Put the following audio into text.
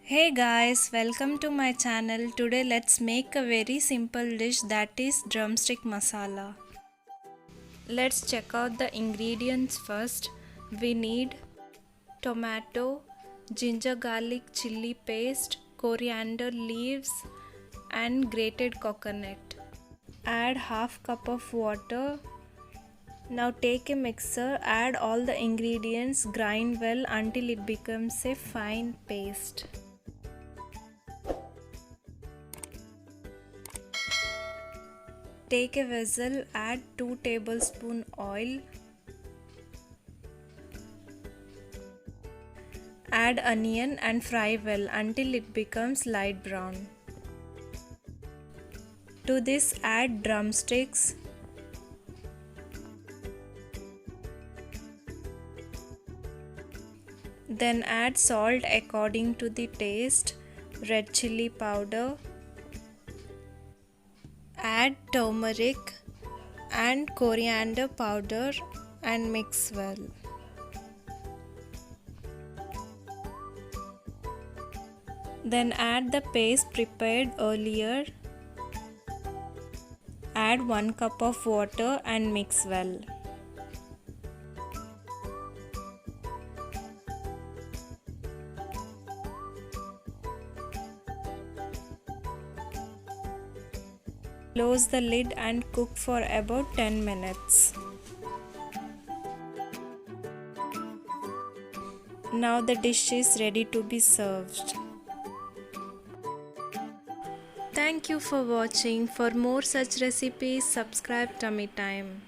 Hey guys, welcome to my channel. Today let's make a very simple dish, that is drumstick masala. Let's check out the ingredients first. We need tomato, ginger garlic chili paste, coriander leaves and grated coconut. Add half cup of water. Now take a mixer, add all the ingredients, grind well until it becomes a fine paste. Take a vessel, add 2 tablespoons oil. Add onion and fry well until it becomes light brown. To this add drumsticks. Then add salt according to the taste, red chili powder. Add turmeric and coriander powder and mix well. Then add the paste prepared earlier. Add 1 cup of water and mix well. Close the lid and cook for about 10 minutes. Now the dish is ready to be served. Thank you for watching. For more such recipes, subscribe Tummy Time.